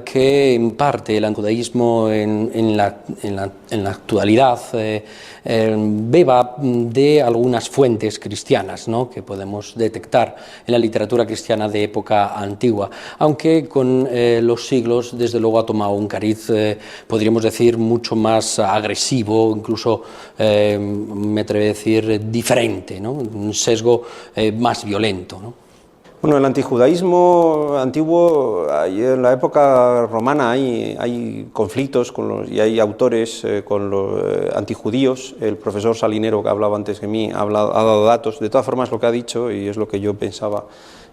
Que en parte el antijudaísmo en la actualidad beba de algunas fuentes cristianas, ¿no?, que podemos detectar en la literatura cristiana de época antigua, aunque con los siglos desde luego ha tomado un cariz, podríamos decir, mucho más agresivo, incluso me atrevo a decir diferente, ¿no?, un sesgo más violento, ¿no? Bueno, el antijudaísmo antiguo, en la época romana hay conflictos y hay autores con los antijudíos. El profesor Salinero, que hablaba antes que mí, ha dado datos. De todas formas, lo que ha dicho, y es lo que yo pensaba,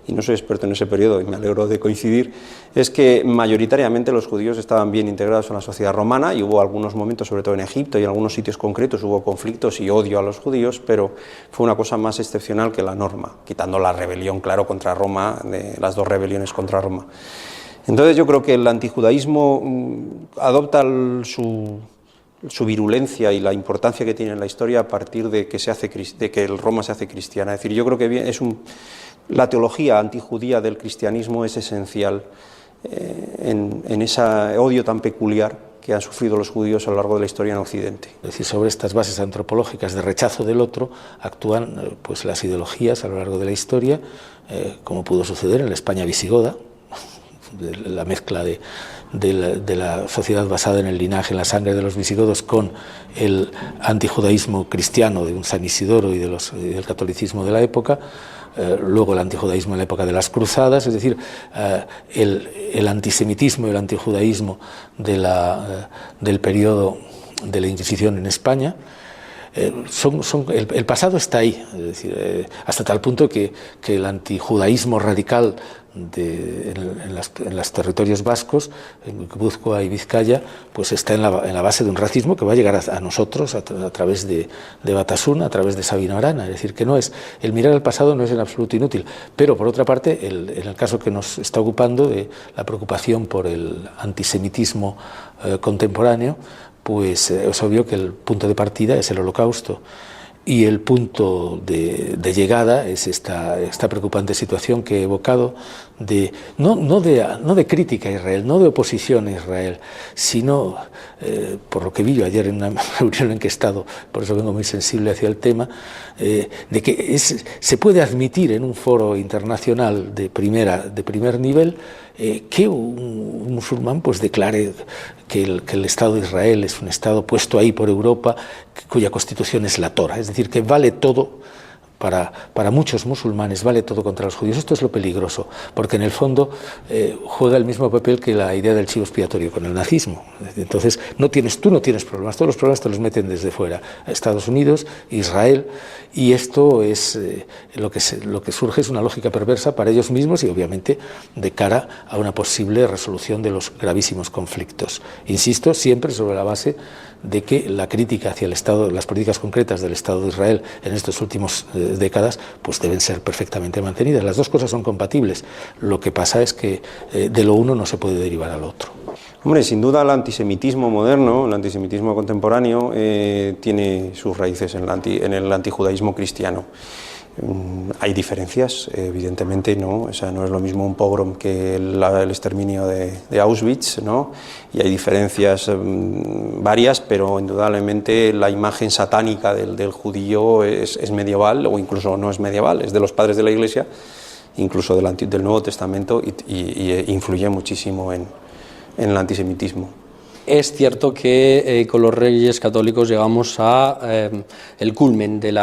y no soy experto en ese periodo y me alegro de coincidir, es que mayoritariamente los judíos estaban bien integrados en la sociedad romana, y hubo algunos momentos, sobre todo en Egipto y en algunos sitios concretos, hubo conflictos y odio a los judíos, pero fue una cosa más excepcional que la norma, quitando la rebelión, claro, contra Roma, de las dos rebeliones contra Roma. Entonces yo creo que el antijudaísmo adopta su virulencia y la importancia que tiene en la historia a partir de que Roma se hace cristiana. Es decir, yo creo que la teología antijudía del cristianismo es esencial en ese odio tan peculiar que han sufrido los judíos a lo largo de la historia en Occidente. Es decir, sobre estas bases antropológicas de rechazo del otro actúan pues las ideologías a lo largo de la historia, como pudo suceder en la España visigoda, la mezcla de la sociedad basada en el linaje, en la sangre de los visigodos, con el antijudaísmo cristiano de un San Isidoro y del catolicismo de la época. Luego el antijudaísmo en la época de las cruzadas, es decir, el antisemitismo y el antijudaísmo del periodo de la Inquisición en España. El pasado está ahí, es decir, hasta tal punto que el antijudaísmo radical en los territorios vascos, en Guipúzcoa y Vizcaya, pues está en la base de un racismo que va a llegar a nosotros a través de Batasuna, a través de Sabino Arana. Es decir, que el mirar al pasado no es en absoluto inútil, pero por otra parte, en el caso que nos está ocupando, de la preocupación por el antisemitismo contemporáneo, pues es obvio que el punto de partida es el Holocausto y el punto de llegada es esta preocupante situación que he evocado no de crítica a Israel, no de oposición a Israel, sino, por lo que vi yo ayer en una reunión en que he estado, por eso vengo muy sensible hacia el tema, de que se puede admitir en un foro internacional de primer nivel que un musulmán pues declare que el Estado de Israel es un Estado puesto ahí por Europa, cuya constitución es la Torá, es decir, que vale todo. Para muchos musulmanes vale todo contra los judíos. Esto es lo peligroso, porque en el fondo juega el mismo papel que la idea del chivo expiatorio con el nazismo. Entonces tú no tienes problemas, todos los problemas te los meten desde fuera, Estados Unidos, Israel, y esto es lo que surge es una lógica perversa para ellos mismos y obviamente de cara a una posible resolución de los gravísimos conflictos. Insisto, siempre sobre la base de que la crítica hacia el Estado, las políticas concretas del Estado de Israel en estas últimas décadas, pues deben ser perfectamente mantenidas. Las dos cosas son compatibles. Lo que pasa es que de lo uno no se puede derivar al otro. Hombre, sin duda el antisemitismo moderno, el antisemitismo contemporáneo, tiene sus raíces en el antijudaísmo cristiano. Hay diferencias, evidentemente, ¿no? O sea, no es lo mismo un pogrom que el exterminio de Auschwitz, ¿no? Y hay diferencias varias, pero indudablemente la imagen satánica del judío es medieval, o incluso no es medieval, es de los padres de la Iglesia, incluso del Nuevo Testamento, y influye muchísimo en el antisemitismo. Es cierto que con los Reyes Católicos llegamos a el culmen del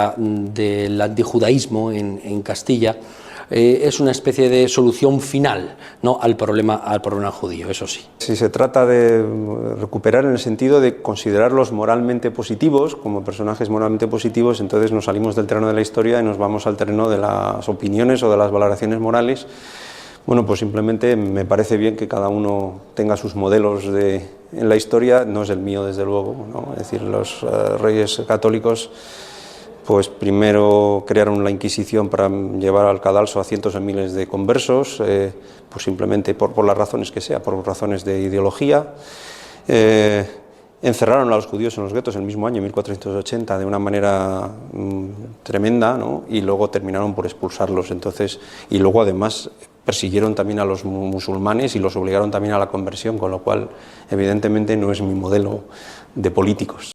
antijudaísmo en Castilla. Es una especie de solución final, ¿no?, al problema judío, eso sí. Si se trata de recuperar en el sentido de considerarlos moralmente positivos, como personajes moralmente positivos, entonces nos salimos del terreno de la historia y nos vamos al terreno de las opiniones o de las valoraciones morales. Bueno, pues simplemente me parece bien que cada uno tenga sus modelos en la historia, no es el mío desde luego, ¿no? Es decir, los reyes católicos pues primero crearon la Inquisición para llevar al cadalso a cientos de miles de conversos, pues simplemente por las razones que sea, por razones de ideología. Encerraron a los judíos en los guetos el mismo año, 1480, de una manera tremenda, ¿no? Y luego terminaron por expulsarlos. Entonces, y luego además persiguieron también a los musulmanes y los obligaron también a la conversión, con lo cual evidentemente no es mi modelo de políticos.